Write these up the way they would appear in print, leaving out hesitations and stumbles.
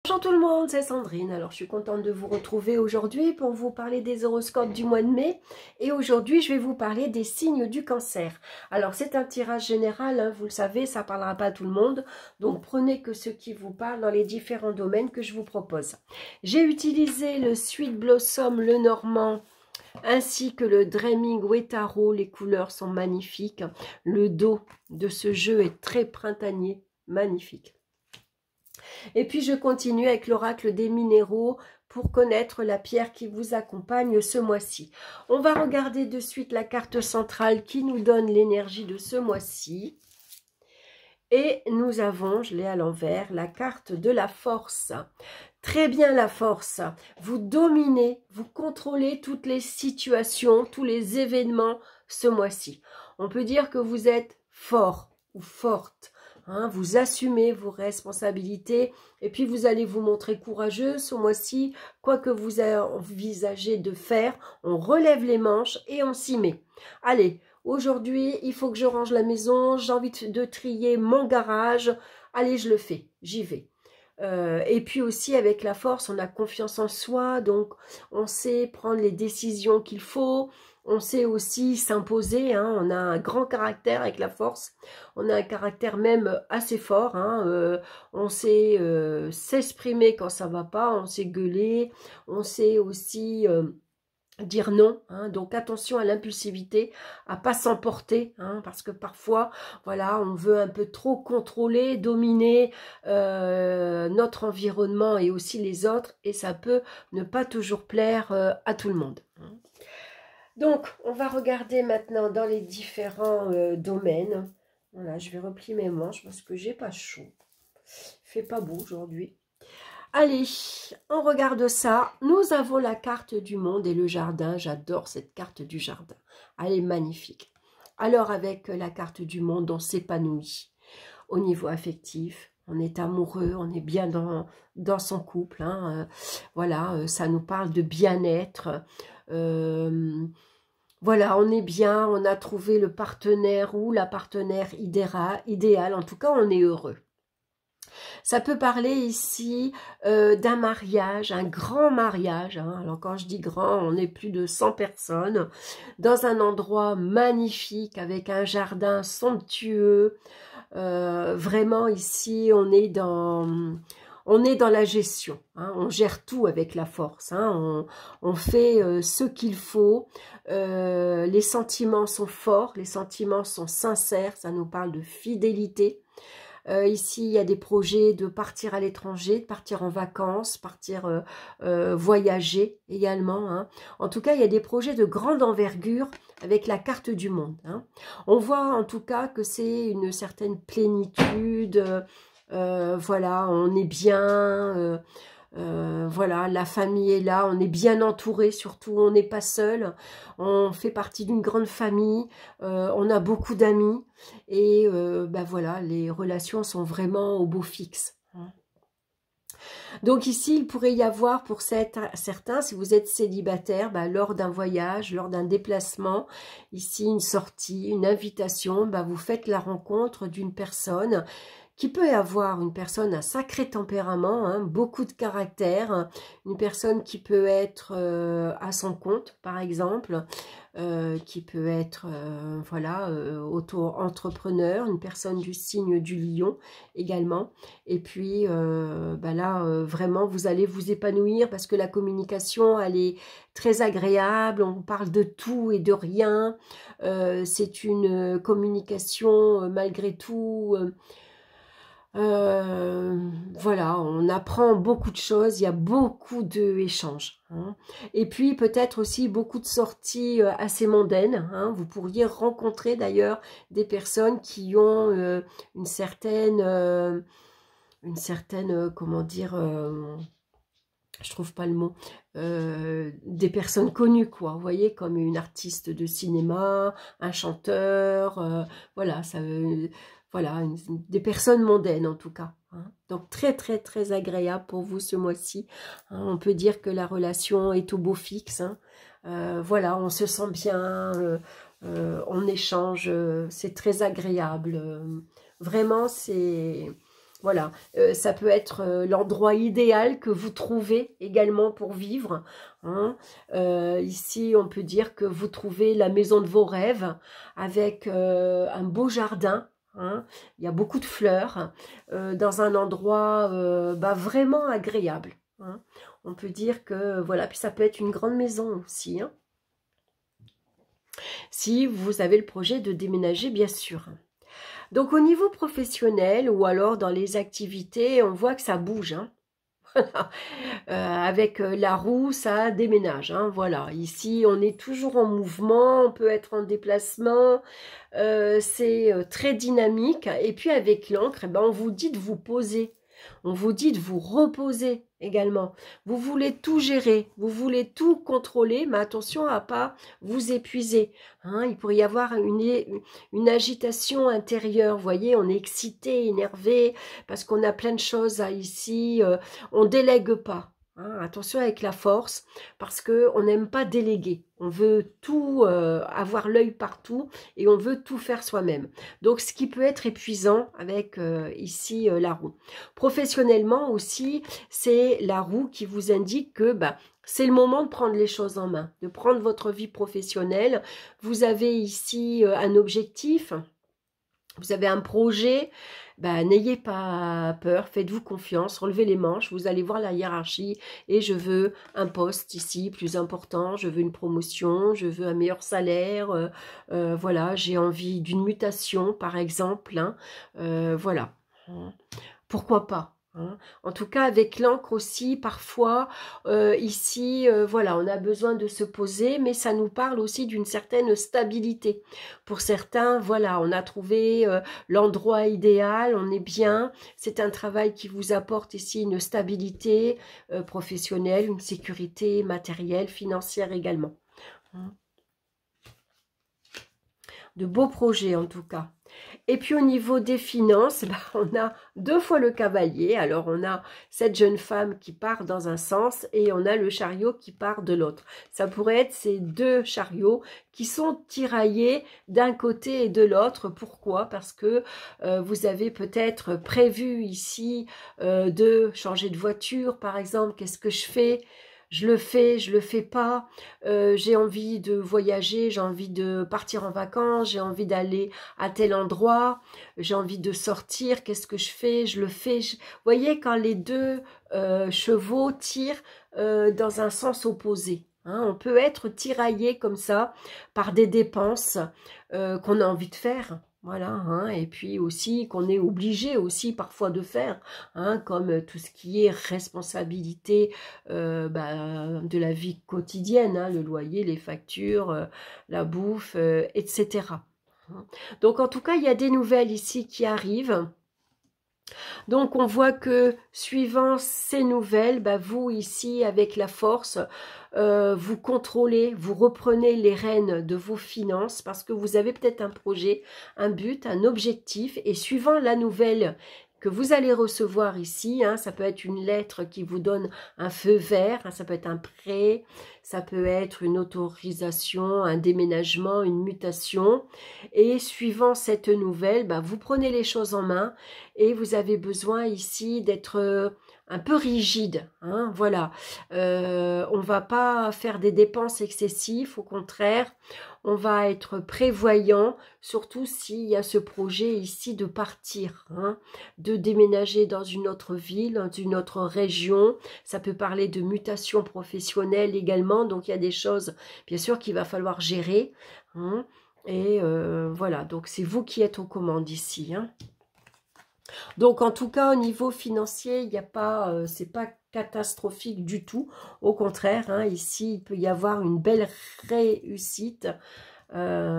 Bonjour tout le monde, c'est Sandrine. Alors je suis contente de vous retrouver aujourd'hui pour vous parler des horoscopes du mois de mai. Et aujourd'hui je vais vous parler des signes du cancer. Alors c'est un tirage général, hein, vous le savez, ça ne parlera pas à tout le monde. Donc prenez que ce qui vous parle dans les différents domaines que je vous propose. J'ai utilisé le Sweet Blossom, le Normand, ainsi que le Dreaming Wetaro. Les couleurs sont magnifiques. Le dos de ce jeu est très printanier, magnifique. Et puis je continue avec l'oracle des minéraux pour connaître la pierre qui vous accompagne ce mois-ci. On va regarder de suite la carte centrale qui nous donne l'énergie de ce mois-ci. Et nous avons, je l'ai à l'envers, la carte de la force. Très bien la force. Vous dominez, vous contrôlez toutes les situations, tous les événements ce mois-ci. On peut dire que vous êtes fort ou forte. Hein, vous assumez vos responsabilités et puis vous allez vous montrer courageux ce mois-ci. Quoi que vous envisagez de faire, on relève les manches et on s'y met. Allez, aujourd'hui, il faut que je range la maison, j'ai envie de trier mon garage. Allez, je le fais, j'y vais. Et puis aussi avec la force, on a confiance en soi, donc on sait prendre les décisions qu'il faut, on sait aussi s'imposer, hein, on a un grand caractère avec la force, on a un caractère même assez fort, hein, on sait s'exprimer quand ça va pas, on sait gueuler, on sait aussi dire non, hein, donc attention à l'impulsivité, à pas s'emporter, hein, parce que parfois, voilà, on veut un peu trop contrôler, dominer notre environnement et aussi les autres, et ça peut ne pas toujours plaire à tout le monde. Hein. Donc, on va regarder maintenant dans les différents domaines. Voilà, je vais replier mes manches parce que j'ai pas chaud. Il fait pas beau aujourd'hui. Allez, on regarde ça. Nous avons la carte du monde et le jardin. J'adore cette carte du jardin. Elle est magnifique. Alors, avec la carte du monde, on s'épanouit au niveau affectif. On est amoureux, on est bien dans son couple. Hein. Voilà, ça nous parle de bien-être. Voilà, on est bien, on a trouvé le partenaire ou la partenaire idéale. En tout cas, on est heureux. Ça peut parler ici d'un mariage, un grand mariage. Hein. Alors quand je dis grand, on est plus de 100 personnes dans un endroit magnifique avec un jardin somptueux. Vraiment ici, on est dans la gestion. Hein. On gère tout avec la force. Hein. On fait ce qu'il faut. Les sentiments sont forts, les sentiments sont sincères. Ça nous parle de fidélité. Ici, il y a des projets de partir à l'étranger, de partir en vacances, partir voyager également. Hein. En tout cas, il y a des projets de grande envergure avec la carte du monde. Hein. On voit en tout cas que c'est une certaine plénitude. Voilà, on est bien. Voilà, la famille est là, on est bien entouré, surtout on n'est pas seul, on fait partie d'une grande famille, on a beaucoup d'amis et ben voilà, les relations sont vraiment au beau fixe. Donc ici, il pourrait y avoir pour certains, si vous êtes célibataire, ben, lors d'un voyage, lors d'un déplacement, ici une sortie, une invitation, ben, vous faites la rencontre d'une personne qui peut avoir une personne à sacré tempérament, hein, beaucoup de caractère, une personne qui peut être à son compte, par exemple, qui peut être voilà, auto-entrepreneur, une personne du signe du lion également. Et puis ben là, vraiment, vous allez vous épanouir parce que la communication, elle est très agréable, on parle de tout et de rien. C'est une communication malgré tout... voilà, on apprend beaucoup de choses, il y a beaucoup d'échanges. Hein. Et puis peut-être aussi beaucoup de sorties assez mondaines. Hein. Vous pourriez rencontrer d'ailleurs des personnes qui ont comment dire, je trouve pas le mot, des personnes connues, quoi. Vous voyez, comme une artiste de cinéma, un chanteur, voilà, ça... Voilà, des personnes mondaines en tout cas. Hein. Donc très très très agréable pour vous ce mois-ci. Hein. On peut dire que la relation est au beau fixe. Hein. Voilà, on se sent bien, on échange, c'est très agréable. Vraiment, c'est Voilà, ça peut être l'endroit idéal que vous trouvez également pour vivre. Hein. Ici, on peut dire que vous trouvez la maison de vos rêves avec un beau jardin. Hein. Il y a beaucoup de fleurs dans un endroit vraiment agréable. Hein. On peut dire que, voilà, puis ça peut être une grande maison aussi. Hein. Si vous avez le projet de déménager, bien sûr. Donc au niveau professionnel ou alors dans les activités, on voit que ça bouge. Hein. Avec la roue, ça déménage. Hein. Voilà, ici on est toujours en mouvement, on peut être en déplacement, c'est très dynamique. Et puis avec l'encre, on vous dit de vous poser. On vous dit de vous reposer également. Vous voulez tout gérer, vous voulez tout contrôler, mais attention à pas vous épuiser. Hein, il pourrait y avoir une agitation intérieure. Vous voyez, on est excité, énervé, parce qu'on a plein de choses ici. On délègue pas. Hein, attention avec la force, parce qu'on n'aime pas déléguer. On veut tout avoir l'œil partout et on veut tout faire soi-même. Donc, ce qui peut être épuisant avec ici la roue. Professionnellement aussi, c'est la roue qui vous indique que c'est le moment de prendre les choses en main, de prendre votre vie professionnelle. Vous avez ici un objectif, vous avez un projet. N'ayez pas peur, faites-vous confiance, relevez les manches, vous allez voir la hiérarchie et je veux un poste ici plus important, je veux une promotion, je veux un meilleur salaire, voilà, j'ai envie d'une mutation par exemple, hein, voilà, pourquoi pas. Hein. En tout cas, avec l'encre aussi, parfois, ici, voilà, on a besoin de se poser, mais ça nous parle aussi d'une certaine stabilité. Pour certains, voilà, on a trouvé l'endroit idéal, on est bien, c'est un travail qui vous apporte ici une stabilité professionnelle, une sécurité matérielle, financière également. Hein. De beaux projets en tout cas. Et puis au niveau des finances, on a 2 fois le cavalier. Alors on a cette jeune femme qui part dans un sens et on a le chariot qui part de l'autre. Ça pourrait être ces 2 chariots qui sont tiraillés d'un côté et de l'autre. Pourquoi? Parce que vous avez peut-être prévu ici de changer de voiture par exemple. Qu'est-ce que je fais? Je le fais pas, j'ai envie de voyager, j'ai envie de partir en vacances, j'ai envie d'aller à tel endroit, j'ai envie de sortir, qu'est-ce que je fais? Je le fais. Vous voyez, quand les 2 chevaux tirent dans un sens opposé. Hein, on peut être tiraillé comme ça par des dépenses qu'on a envie de faire. Voilà, hein, et puis aussi qu'on est obligé aussi parfois de faire, hein, comme tout ce qui est responsabilité de la vie quotidienne, hein, le loyer, les factures, la bouffe, etc. Donc en tout cas, il y a des nouvelles ici qui arrivent. Donc on voit que suivant ces nouvelles, vous ici avec la force, vous contrôlez, vous reprenez les rênes de vos finances parce que vous avez peut-être un projet, un but, un objectif et suivant la nouvelle que vous allez recevoir ici, hein, ça peut être une lettre qui vous donne un feu vert, hein, ça peut être un prêt, ça peut être une autorisation, un déménagement, une mutation. Et suivant cette nouvelle, vous prenez les choses en main et vous avez besoin ici d'être un peu rigide. Hein, voilà, on va pas faire des dépenses excessives, au contraire, on va être prévoyant, surtout s'il y a ce projet ici de partir, hein, de déménager dans une autre ville, dans une autre région. Ça peut parler de mutation professionnelle également, donc il y a des choses, bien sûr, qu'il va falloir gérer. Hein, et voilà, donc c'est vous qui êtes aux commandes ici. Hein. Donc en tout cas, au niveau financier, il n'y a pas, c'est pas catastrophique du tout. Au contraire, hein, ici, il peut y avoir une belle réussite.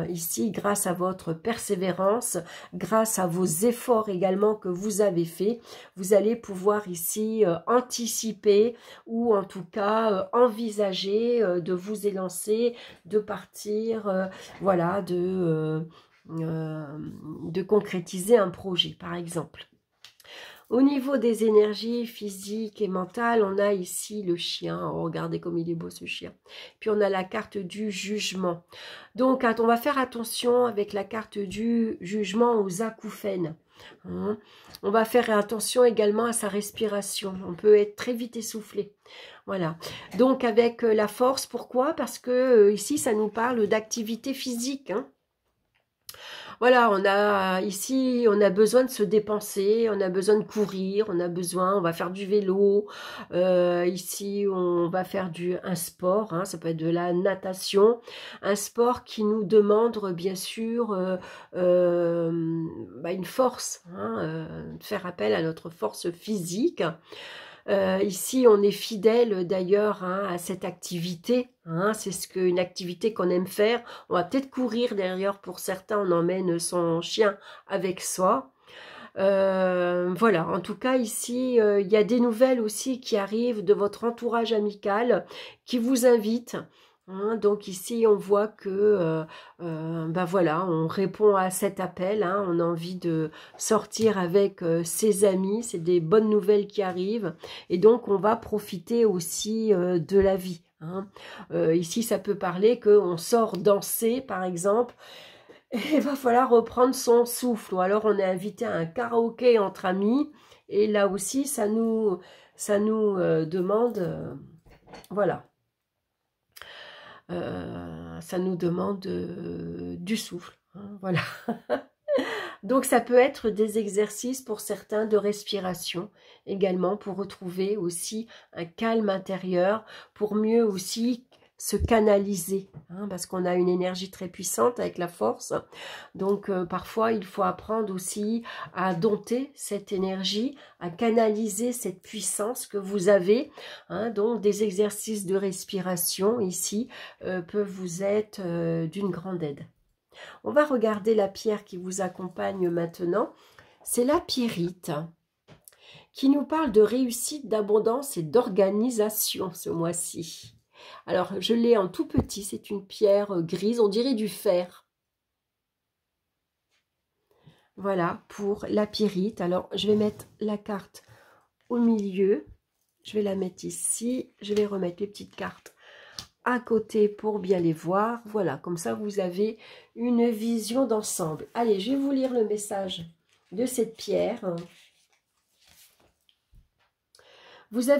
Ici, grâce à votre persévérance, grâce à vos efforts également que vous avez fait, vous allez pouvoir ici anticiper ou en tout cas envisager de vous élancer, de partir, voilà, de concrétiser un projet, par exemple. Au niveau des énergies physiques et mentales, on a ici le chien. Oh, regardez comme il est beau ce chien. Puis on a la carte du jugement. Donc on va faire attention avec la carte du jugement aux acouphènes. Hein. On va faire attention également à sa respiration. On peut être très vite essoufflé. Voilà. Donc avec la force, pourquoi? Parce que ici, ça nous parle d'activité physique. Hein. Voilà, on a besoin de se dépenser, on a besoin de courir, on va faire du vélo. Ici, on va faire un sport, hein, ça peut être de la natation, un sport qui nous demande bien sûr une force, hein, de faire appel à notre force physique. Ici, on est fidèle d'ailleurs hein, à cette activité. Hein, c'est une activité qu'on aime faire. On va peut-être courir d'ailleurs pour certains. On emmène son chien avec soi. Voilà, en tout cas ici, il y a des nouvelles aussi qui arrivent de votre entourage amical qui vous invitent. Hein, donc ici, on voit que, voilà, on répond à cet appel. Hein, on a envie de sortir avec ses amis. C'est des bonnes nouvelles qui arrivent. Et donc, on va profiter aussi de la vie. Hein. Ici, ça peut parler qu'on sort danser, par exemple. Et il va falloir reprendre son souffle. Ou alors, on est invité à un karaoké entre amis. Et là aussi, ça nous demande... voilà. Ça nous demande du souffle. Hein, voilà. Donc, ça peut être des exercices pour certains de respiration également, pour retrouver aussi un calme intérieur, pour mieux aussi se canaliser, hein, parce qu'on a une énergie très puissante avec la force. Donc, parfois, il faut apprendre aussi à dompter cette énergie, à canaliser cette puissance que vous avez. Hein, donc, des exercices de respiration ici peuvent vous être d'une grande aide. On va regarder la pierre qui vous accompagne maintenant. C'est la pyrite qui nous parle de réussite, d'abondance et d'organisation ce mois-ci. Alors, je l'ai en tout petit, c'est une pierre grise, on dirait du fer. Voilà, pour la pyrite. Alors, je vais mettre la carte au milieu. Je vais la mettre ici. Je vais remettre les petites cartes à côté pour bien les voir. Voilà, comme ça, vous avez une vision d'ensemble. Allez, je vais vous lire le message de cette pierre. Vous avez